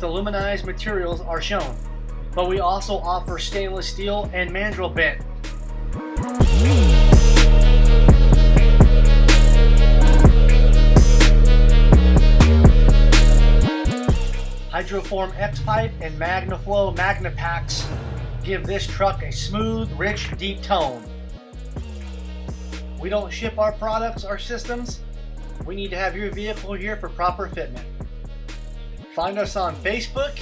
aluminized materials are shown, but we also offer stainless steel and mandrel bent. Hydroform X-pipe and Magnaflow Magnapacks give this truck a smooth, rich, deep tone. We don't ship our products or systems. We need to have your vehicle here for proper fitment. Find us on Facebook,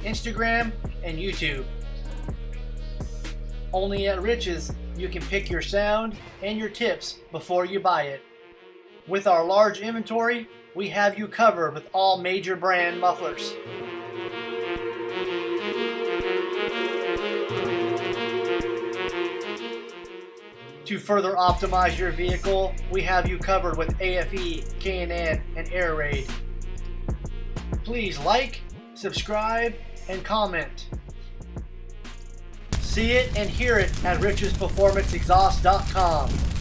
Instagram, and YouTube. Only at Rich's you can pick your sound and your tips before you buy it. With our large inventory, we have you covered with all major brand mufflers. To further optimize your vehicle, we have you covered with AFE, K&N, and Air Raid. Please like, subscribe, and comment. See it and hear it at richsperformanceexhaust.com.